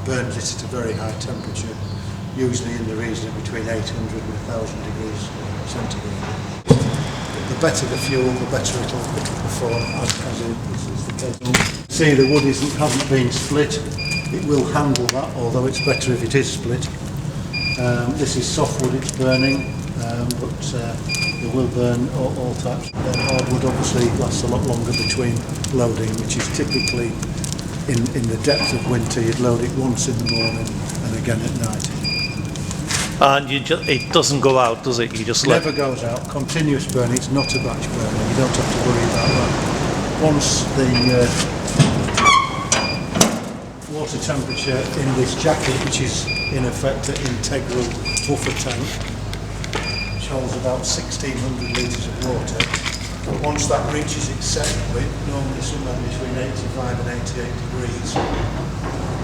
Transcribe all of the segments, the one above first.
burns it at a very high temperature, usually in the region of between 800 and 1000 degrees centigrade. The better the fuel, the better it'll perform, as is the case. See, the wood hasn't been split. It will handle that, although it's better if it is split. This is softwood it's burning, but it will burn all types. Hardwood obviously lasts a lot longer between loading, which is typically in the depth of winter. You'd load it once in the morning and again at night. And it doesn't go out, does it? You just never goes out. Continuous burning. It's not a batch burning. You don't have to worry about that. Once the water temperature in this jacket, which is in effect an integral buffer tank, which holds about 1600 litres of water. But once that reaches its set point, normally somewhere between 85 and 88 degrees, the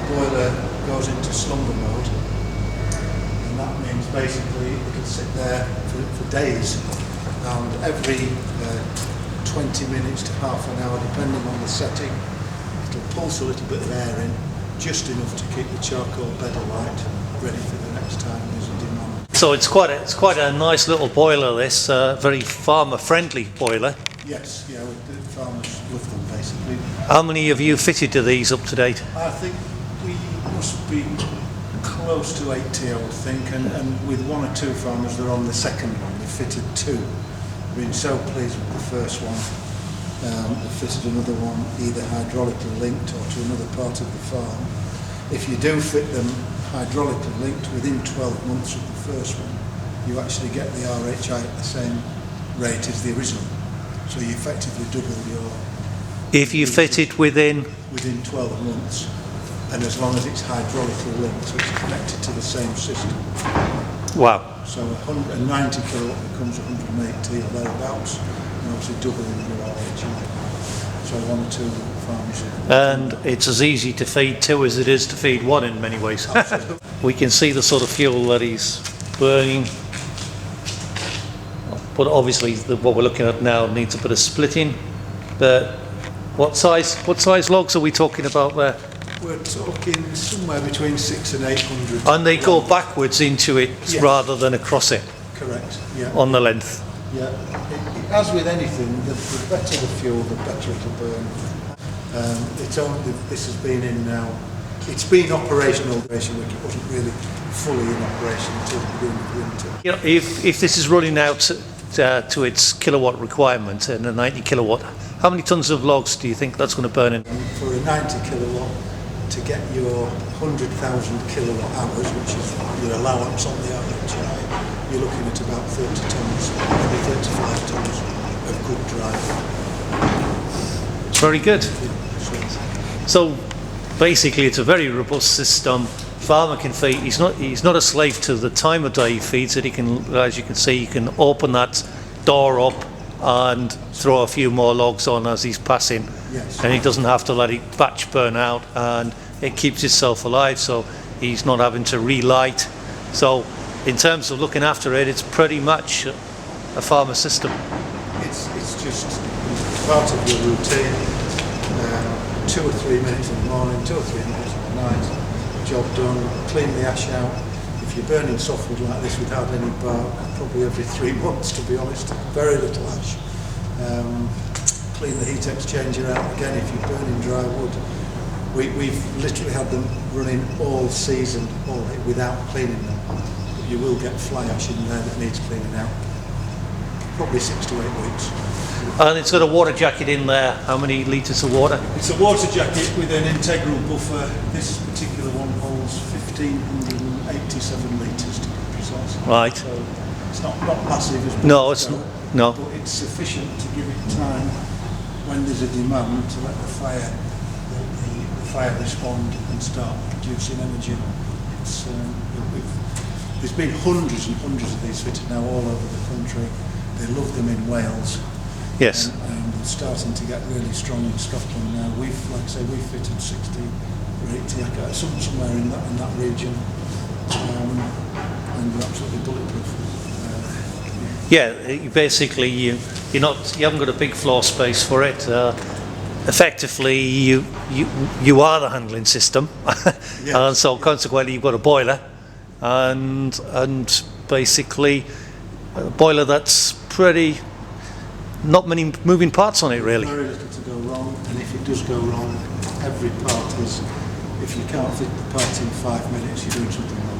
boiler goes into slumber mode, and that means basically it'll sit there for days, and every 20 minutes to half an hour, depending on the setting, it'll pulse a little bit of air in, just enough to keep the charcoal bed alight, ready for the next time there's a demand. So it's quite a nice little boiler, this very farmer-friendly boiler. Yes, yeah, the farmers love them basically. How many have you fitted to these up to date? I think we must be close to 80, I would think, and with one or two farmers, they're on the second one. They fitted two. I've been so pleased with the first one. They fitted another one either hydraulically linked or to another part of the farm. If you do fit them hydraulically linked, within 12 months of the first one, you actually get the RHI at the same rate as the original. So you effectively double your... If you fit it within 12 months, and as long as it's hydraulically linked, so it's connected to the same system. Wow. So a 90 kilowatt becomes 180 or thereabouts, and obviously doubling your RHI. So one or two farms. And it's as easy to feed two as it is to feed one in many ways. We can see the sort of fuel that he's burning. But obviously what we're looking at now needs a bit of splitting. What size logs are we talking about there? We're talking somewhere between 600 and 800. And they go backwards into it, yes, rather than across it? Correct, yeah. On the length? Yeah. As with anything, the better the fuel, the better it'll burn. This has been in now, it's been operational, it wasn't really fully in operation until the beginning of winter. You know, if this is running out to its kilowatt requirement and a 90 kilowatt, how many tons of logs do you think that's going to burn in? For a 90 kilowatt, to get your 100,000 kilowatt hours, which is your allowance on the RHI, you're looking at about 30 tonnes, maybe 35 tonnes of good drive. Very good. So basically it's a very robust system. Farmer can feed, he's not a slave to the time of day he feeds it. He can, as you can see, you can open that door up and throw a few more logs on as he's passing. Yes. And he doesn't have to let it batch burn out, and it keeps itself alive, so he's not having to relight. So in terms of looking after it, it's pretty much a farmer system. It's just part of your routine. 2 or 3 minutes in the morning, 2 or 3 minutes in the night, job done, clean the ash out. If you're burning softwood like this without any bark, probably every 3 months, to be honest, very little ash. Clean the heat exchanger out again if you're burning dry wood. We've literally had them running all season without cleaning them. But you will get fly ash in there that needs cleaning out. Probably 6 to 8 weeks. And it's got a water jacket in there. How many litres of water? It's a water jacket with an integral buffer. This particular one holds 1,587 litres to be precise. Right. So it's not massive as no, it's no. But it's sufficient to give it time when there's a demand to let the fire respond and start producing energy. It's, there's been hundreds and hundreds of these fitted now all over the country. They love them in Wales. Yes. And we're starting to get really strong in Scotland now. We've fitted 60 or 80, somewhere in that region, and we're absolutely bulletproof. Yeah, basically you haven't got a big floor space for it. effectively you are the handling system, Yes. and so consequently you've got a boiler, and basically a boiler that's pretty not many moving parts on it really. Very little to go wrong, and if it does go wrong, every part is, if you can't fit the part in 5 minutes, you're doing something wrong.